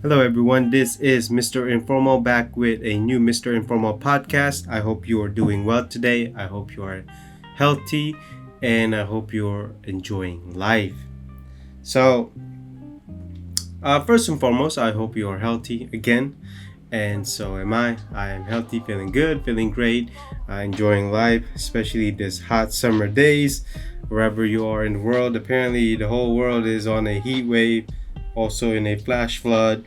Hello, everyone. This is Mr. Informal back with a new Mr. Informal podcast. I hope you are doing well today. I hope you are healthy and I hope you're enjoying life. So, first and foremost, I hope you are healthy again. And so am I. I am healthy, feeling good, feeling great, enjoying life, especially this hot summer days. Wherever you are in the world, apparently the whole world is on a heat wave, also in a flash flood,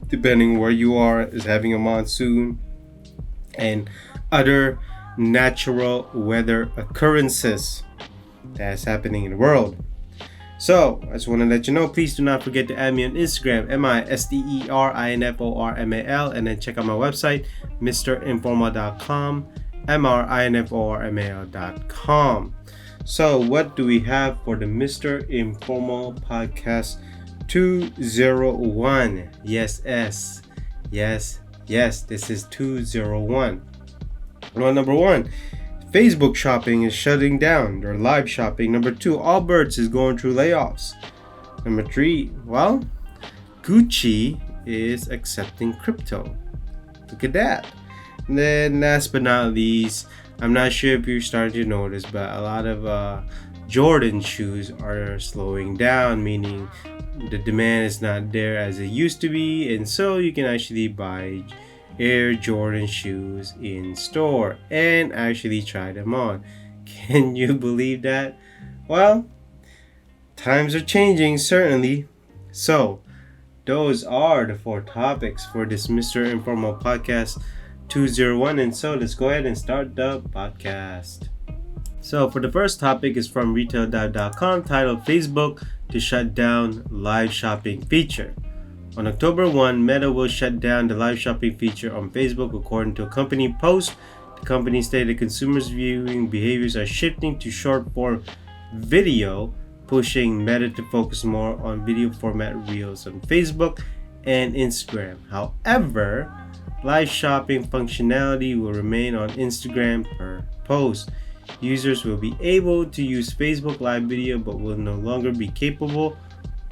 depending where you are, is having a monsoon and other natural weather occurrences that's happening in the world. So, I just want to let you know, please do not forget to add me on Instagram, MISTERINFORMAL, and then check out my website, mrinformal.com, MRINFORMAL.com. So, what do we have for the Mr. Informal Podcast 201? Yes, this is 201. Well, number one, Facebook shopping is shutting down their live shopping. Number two, Allbirds is going through layoffs. Number three, well, Gucci is accepting crypto. Look at that. And then last but not least, I'm not sure if you're starting to notice, but a lot of Jordan shoes are slowing down, meaning the demand is not there as it used to be, and so you can actually buy Air Jordan shoes in store and actually try them on. Can you believe that? Well, times are changing, certainly. So, those are the four topics for this Mr. Informal Podcast 201. And so, let's go ahead and start the podcast. So, for the first topic is from retail.com, titled Facebook to shut down live shopping feature. On October 1, Meta will shut down the live shopping feature on Facebook, according to a company post. The company stated consumers' viewing behaviors are shifting to short-form video, pushing Meta to focus more on video format reels on Facebook and Instagram. However, live shopping functionality will remain on Instagram per post. Users will be able to use Facebook Live video but will no longer be capable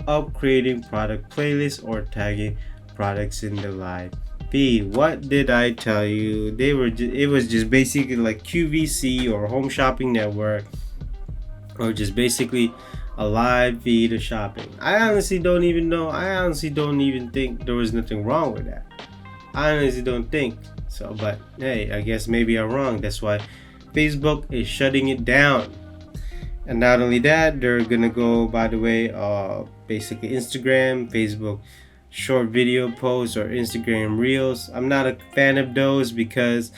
of creating product playlists or tagging products in the live feed. What did I tell you? It was just basically like QVC or Home Shopping Network, or just basically a live feed of shopping. I honestly don't even think there was nothing wrong with that. I honestly don't think so, but hey, I guess maybe I'm wrong. That's why Facebook is shutting it down. And not only that, they're gonna go, by the way, basically Instagram, Facebook short video posts, or Instagram reels. I'm not a fan of those because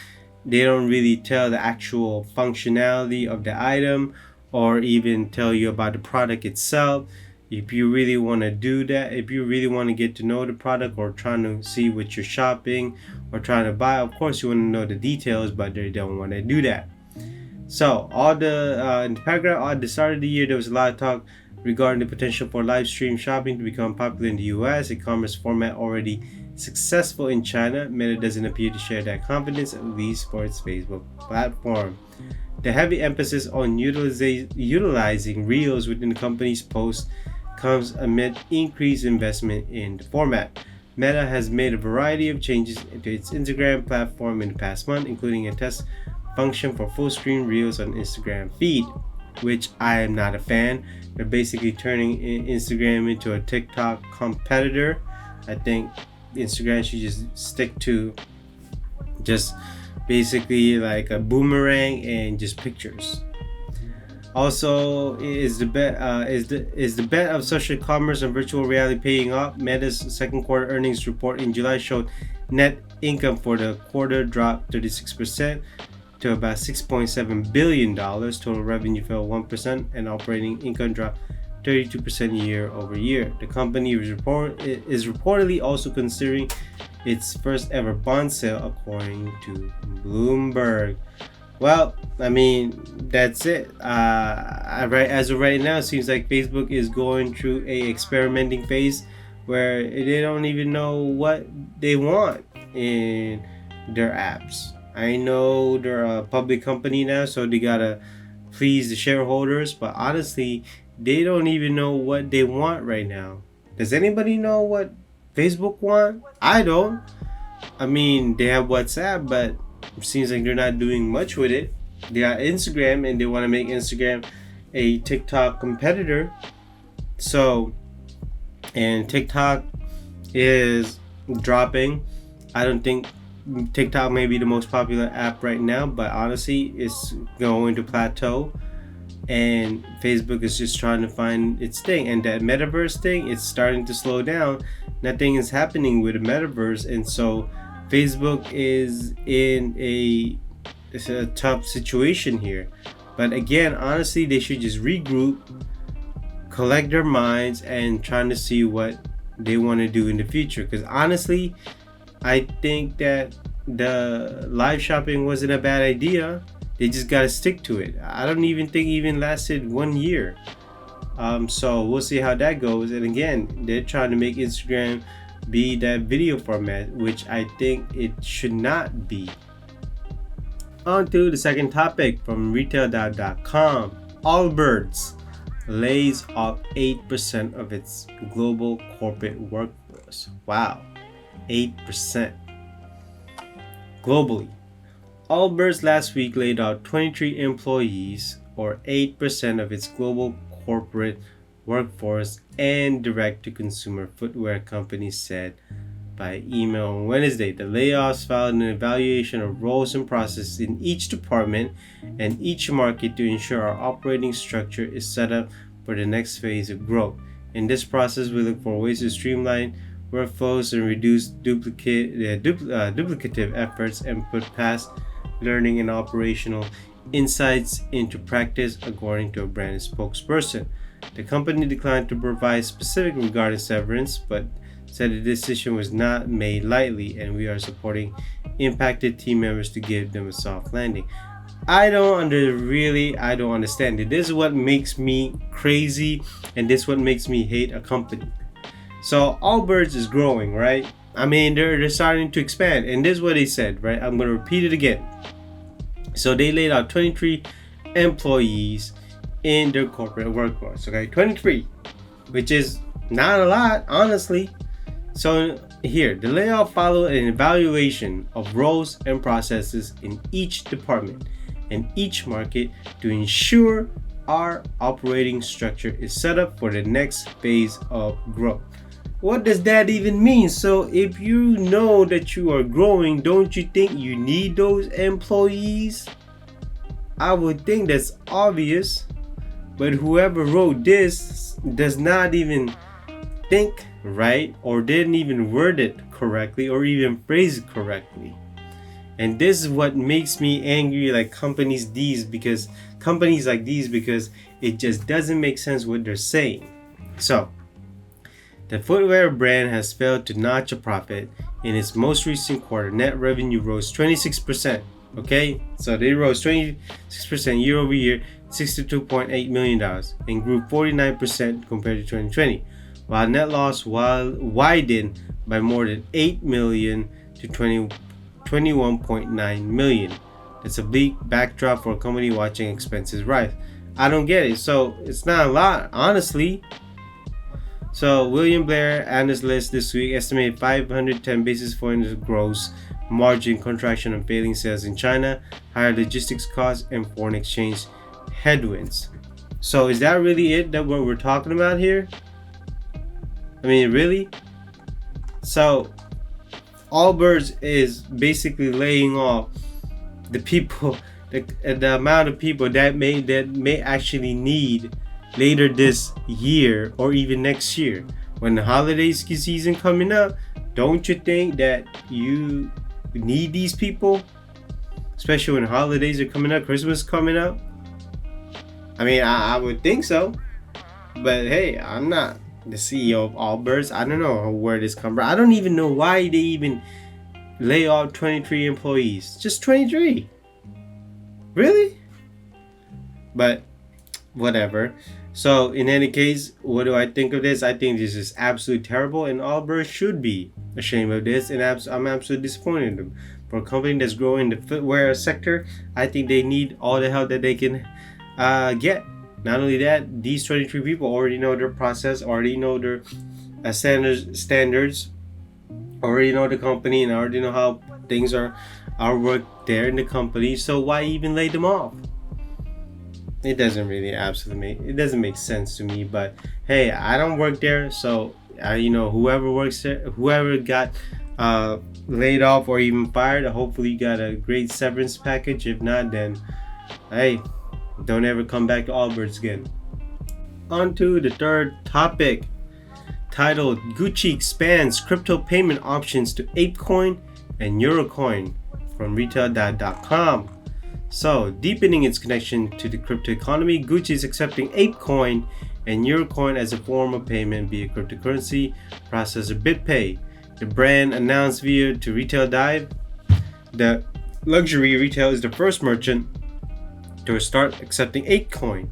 they don't really tell the actual functionality of the item or even tell you about the product itself. If you really want to do that, if you really want to get to know the product or trying to see what you're shopping or trying to buy, of course you want to know the details, but they don't want to do that. So, in the paragraph at the start of the year, there was a lot of talk regarding the potential for live stream shopping to become popular in the US, a commerce format already successful in China. Meta doesn't appear to share that confidence, at least for its Facebook platform. The heavy emphasis on utilizing Reels within the company's posts comes amid increased investment in the format. Meta has made a variety of changes to its Instagram platform in the past month, including a test function for full screen reels on Instagram feed, which I am not a fan. They're basically turning Instagram into a TikTok competitor. I think Instagram should just stick to just basically like a boomerang and just pictures. Also, is the bet of social commerce and virtual reality paying off? Meta's second quarter earnings report in July showed net income for the quarter dropped 36% to about $6.7 billion. Total revenue fell 1% and operating income dropped 32% year over year. The company is reportedly also considering its first ever bond sale, according to Bloomberg. Well, I mean, that's it. As of right now, it seems like Facebook is going through a experimenting phase where they don't even know what they want in their apps. I know they're a public company now, so they gotta please the shareholders, but honestly, they don't even know what they want right now. Does anybody know what Facebook want? I don't. I mean, they have WhatsApp, but it seems like they're not doing much with it. They got Instagram, and they want to make Instagram a TikTok competitor. So, and TikTok is dropping. I don't think TikTok may be the most popular app right now, but honestly, it's going to plateau. And Facebook is just trying to find its thing. And that metaverse thing, it's starting to slow down. Nothing is happening with the metaverse, and so Facebook is in it's a tough situation here. But again, honestly, they should just regroup, collect their minds, and trying to see what they want to do in the future. Because honestly, I think that the live shopping wasn't a bad idea. They just gotta stick to it. I don't even think it even lasted 1 year. So we'll see how that goes. And again, they're trying to make Instagram be that video format, which I think it should not be. On to the second topic from retail.com. Allbirds lays off 8% of its global corporate workforce. Wow, 8% globally. Allbirds last week laid off 23 employees, or 8% of its global corporate workforce, and direct-to-consumer footwear companies said by email on Wednesday. The layoffs followed an evaluation of roles and processes in each department and each market to ensure our operating structure is set up for the next phase of growth. In this process, we look for ways to streamline workflows and reduce duplicative efforts and put past learning and operational insights into practice, according to a brand spokesperson. The company declined to provide specifics regarding severance, but said the decision was not made lightly, and we are supporting impacted team members to give them a soft landing. I don't understand it. This is what makes me crazy, and this is what makes me hate a company. So Allbirds is growing, right? I mean, they're starting to expand, and this is what they said, right? I'm going to repeat it again. So they laid out 23 employees in their corporate workforce, okay? 23, which is not a lot, honestly. So here, the layoff followed an evaluation of roles and processes in each department and each market to ensure our operating structure is set up for the next phase of growth. What does that even mean? So if you know that you are growing, don't you think you need those employees? I would think that's obvious, but whoever wrote this does not even think right, or didn't even word it correctly, or even phrase it correctly. And this is what makes me angry, like companies like these, because it just doesn't make sense what they're saying. So the footwear brand has failed to notch a profit in its most recent quarter. Net revenue rose 26%. Okay, so they rose 26% year over year, $62.8 million, and grew 49% compared to 2020, while net loss widened by more than $8 million to $21.9 million. It's a bleak backdrop for a company watching expenses rise. I don't get it. So it's not a lot, honestly. So William Blair analyst list this week estimated 510 basis points of gross margin contraction on failing sales in China, higher logistics costs, and foreign exchange headwinds. So is that really it, that what we're talking about here? I mean, really? So Allbirds is basically laying off the people, the amount of people that may actually need later this year or even next year. When the holiday season coming up, don't you think that you need these people? Especially when holidays are coming up, Christmas coming up. I mean, I would think so. But hey, I'm not the CEO of Allbirds. I don't know where this comes from. I don't even know why they even lay off 23 employees. Just 23. Really? But whatever. So in any case, what do I think of this? I think this is absolutely terrible, and Allbirds should be ashamed of this, and I'm absolutely disappointed in them. For a company that's growing in the footwear sector, I think they need all the help that they can get. Not only that, these 23 people already know their process, already know their standards, I already know the company, and I already know how things are work there in the company. So why even lay them off? It doesn't really it doesn't make sense to me. But hey, I don't work there, so whoever works there, whoever got laid off or even fired, hopefully you got a great severance package. If not, then hey, don't ever come back to Allbirds again. On to the third topic, titled Gucci expands crypto payment options to ApeCoin and Eurocoin, from retail.com. So, deepening its connection to the crypto economy, Gucci is accepting ApeCoin and Eurocoin as a form of payment via cryptocurrency processor BitPay. The brand announced via to Retail Dive that luxury retail is the first merchant to start accepting ApeCoin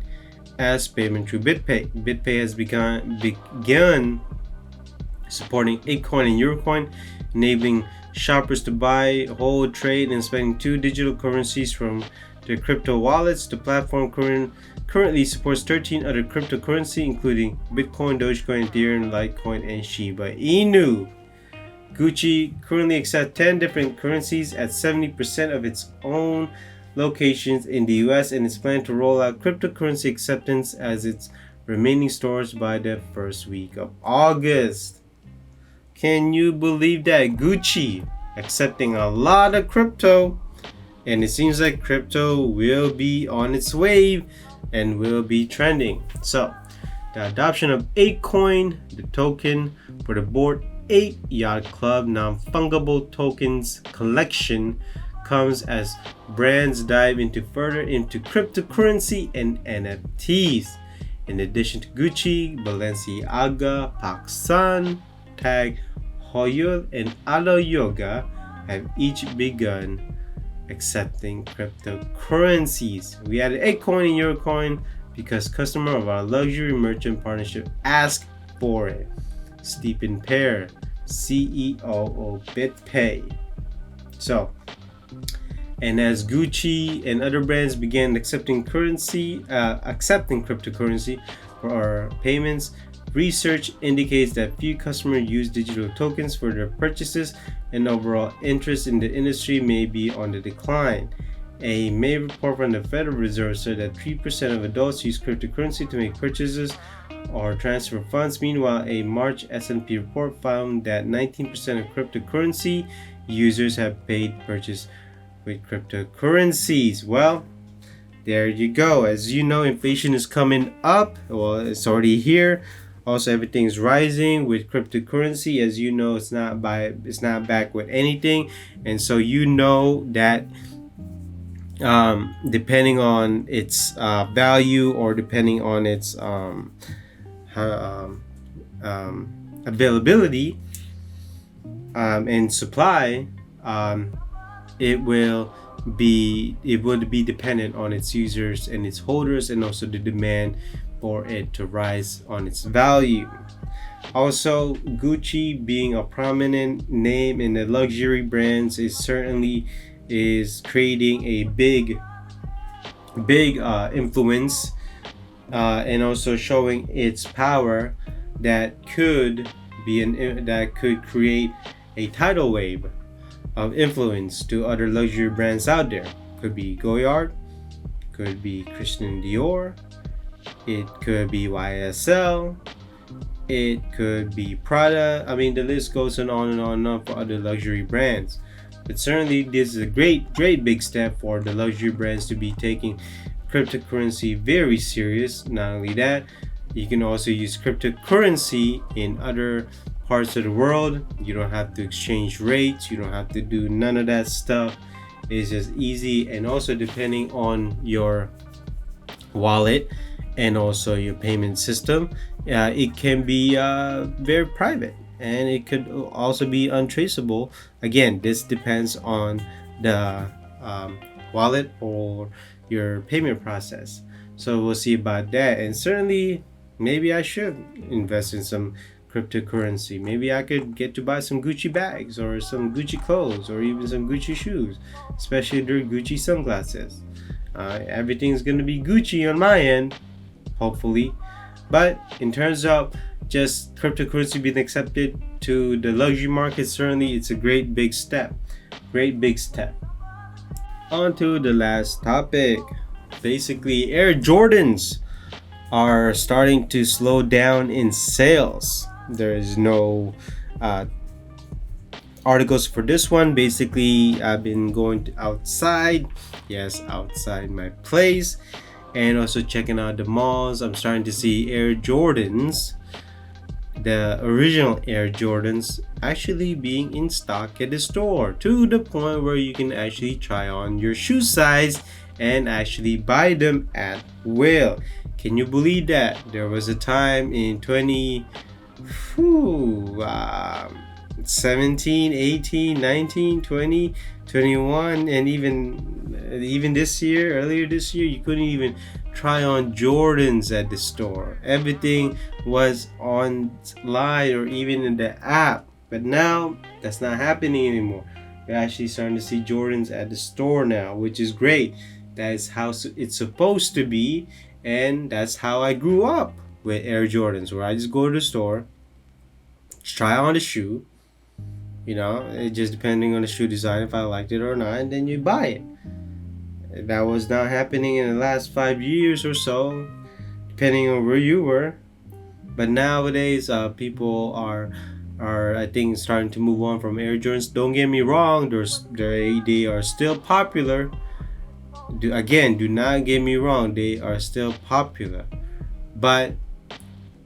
as payment through BitPay. BitPay has begun supporting ApeCoin and Eurocoin, enabling shoppers to buy, hold, trade, and spend two digital currencies from their crypto wallets. The platform currently supports 13 other cryptocurrencies, including Bitcoin, Dogecoin, Ethereum, Litecoin, and Shiba Inu. Gucci currently accepts 10 different currencies at 70% of its own locations in the US, and is planning to roll out cryptocurrency acceptance as its remaining stores by the first week of August. Can you believe that? Gucci accepting a lot of crypto, and it seems like crypto will be on its wave and will be trending. So the adoption of ApeCoin, the token for the Bored Ape Yacht Club non-fungible tokens collection, comes as brands dive further into cryptocurrency and NFTs. In addition to Gucci, Balenciaga, PacSun, Tag Heuer, and Alo Yoga have each begun accepting cryptocurrencies. We added ApeCoin and Eurocoin because customers of our luxury merchant partnership asked for it. Stephen Pear, CEO of BitPay. So, and as Gucci and other brands began accepting cryptocurrency for our payments, research indicates that few customers use digital tokens for their purchases, and overall interest in the industry may be on the decline. A May report from the Federal Reserve said that 3% of adults use cryptocurrency to make purchases or transfer funds. Meanwhile, a March S&P report found that 19% of cryptocurrency users have paid purchase with cryptocurrencies. Well, there you go. As you know, inflation is coming up. Well, it's already here. Also, everything's rising with cryptocurrency. As you know, it's not backed with anything, and so you know that depending on its value, or depending on its availability and supply, it would be dependent on its users and its holders, and also the demand for it to rise on its value. Also, Gucci being a prominent name in the luxury brands is creating a big influence, and also showing its power that could create a tidal wave of influence to other luxury brands out there. Could be Goyard, could be Christian Dior, it could be YSL, it could be Prada. I mean, the list goes on and on and on for other luxury brands. But certainly this is a great big step for the luxury brands to be taking cryptocurrency very serious. Not only that, you can also use cryptocurrency in other parts of the world. You don't have to exchange rates, you don't have to do none of that stuff. It's just easy, and also depending on your wallet and also your payment system, it can be very private, and it could also be untraceable. Again, this depends on the wallet or your payment process. So we'll see about that. And certainly maybe I should invest in some cryptocurrency. Maybe I could get to buy some Gucci bags, or some Gucci clothes, or even some Gucci shoes, especially their Gucci sunglasses. Everything's gonna be Gucci on my end, hopefully. But in terms of just cryptocurrency being accepted to the luxury market, certainly it's a great big step. Great big step. On to the last topic. Basically, Air Jordans are starting to slow down in sales. There is no articles for this one. Basically, I've been going outside, yes, outside my place, and also checking out the malls. I'm starting to see Air Jordans, the original Air Jordans, actually being in stock at the store, to the point where you can actually try on your shoe size and actually buy them at will. Can you believe that? There was a time in 17, 18, 19, 20, 21, and even this year, earlier this year, you couldn't even try on Jordans at the store. Everything was online or even in the app. But now that's not happening anymore. You're actually starting to see Jordans at the store now, which is great. That is how it's supposed to be, and that's how I grew up with Air Jordans, where I just go to the store, try on the shoe, it just depending on the shoe design, if I liked it or not, and then you buy it. That was not happening in the last 5 years or so, depending on where you were. But nowadays, people are I think starting to move on from Air Jordans. Don't get me wrong, they are still popular. Do not get me wrong, they are still popular. But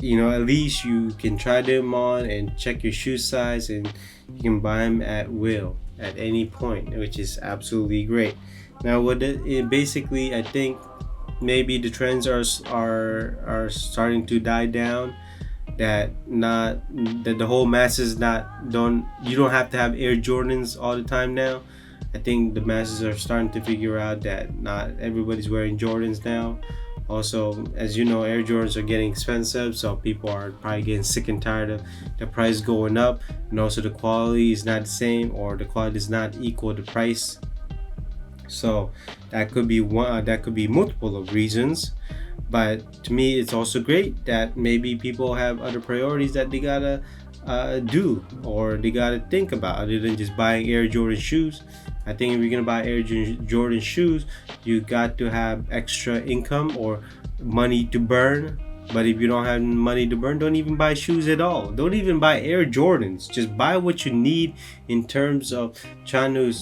at least you can try them on and check your shoe size, and you can buy them at will at any point, which is absolutely great. Now, basically, I think maybe the trends are starting to die down. That the whole masses you don't have to have Air Jordans all the time now. I think the masses are starting to figure out that not everybody's wearing Jordans now. Also, as you know, Air Jordans are getting expensive, so people are probably getting sick and tired of the price going up, and also the quality is not the same, or the quality does not equal the price. So that could be one. That could be multiple of reasons. But to me, it's also great that maybe people have other priorities that they gotta do, or they gotta think about, other than just buying Air Jordan shoes. I think if you're gonna buy Air Jordan shoes, you got to have extra income or money to burn. But if you don't have money to burn, don't even buy shoes at all. Don't even buy Air Jordans. Just buy what you need in terms of trying to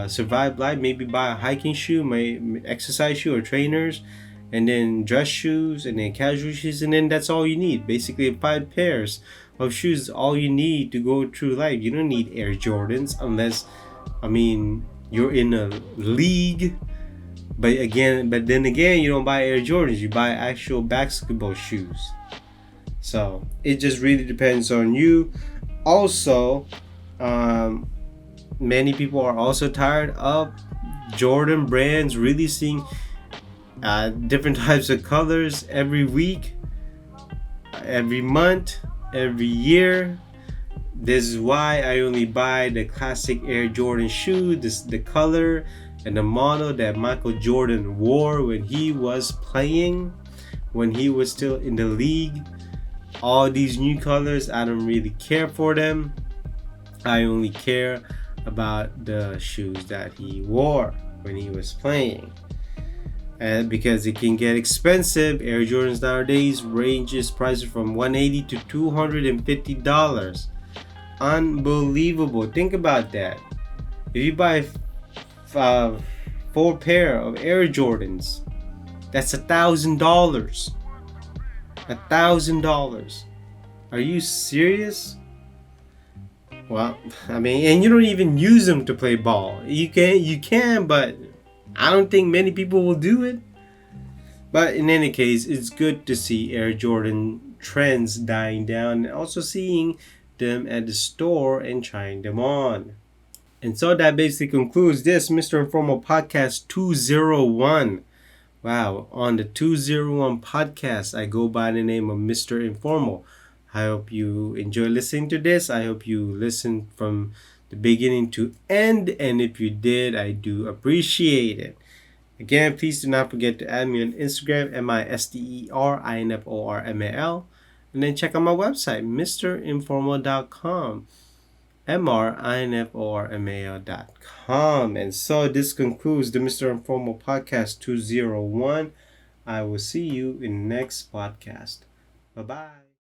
survive life. Maybe buy a hiking shoe, exercise shoe, or trainers, and then dress shoes, and then casual shoes, and then that's all you need. Basically, 5 pairs of shoes is all you need to go through life. You don't need Air Jordans unless, you're in a league. But then again, you don't buy Air Jordans. You buy actual basketball shoes. So it just really depends on you. Also, many people are also tired of Jordan brands releasing different types of colors every week, every month, every year. This is why I only buy the classic Air Jordan shoe, the color and the model that Michael Jordan wore when he was playing, when he was still in the league. All these new colors, I don't really care for them. I only care about the shoes that he wore when he was playing. And because it can get expensive, Air Jordans nowadays ranges prices from $180 to $250. Unbelievable. Think about that. If you buy 4 pair of Air Jordans, that's $1,000. $1,000. Are you serious? Well, and you don't even use them to play ball. You can, but I don't think many people will do it. But in any case, it's good to see Air Jordan trends dying down, and also seeing them at the store and trying them on. And so that basically concludes this Mr. Informal Podcast 201. Wow, on the 201 podcast, I go by the name of Mr. Informal. I hope you enjoy listening to this. I hope you listened from the beginning to end. And if you did, I do appreciate it. Again, please do not forget to add me on Instagram, MISTERINFORMAL. And then check out my website, mrinformal.com. MRINFORMAL.com. And so this concludes the Mr. Informal Podcast 201. I will see you in the next podcast. Bye bye.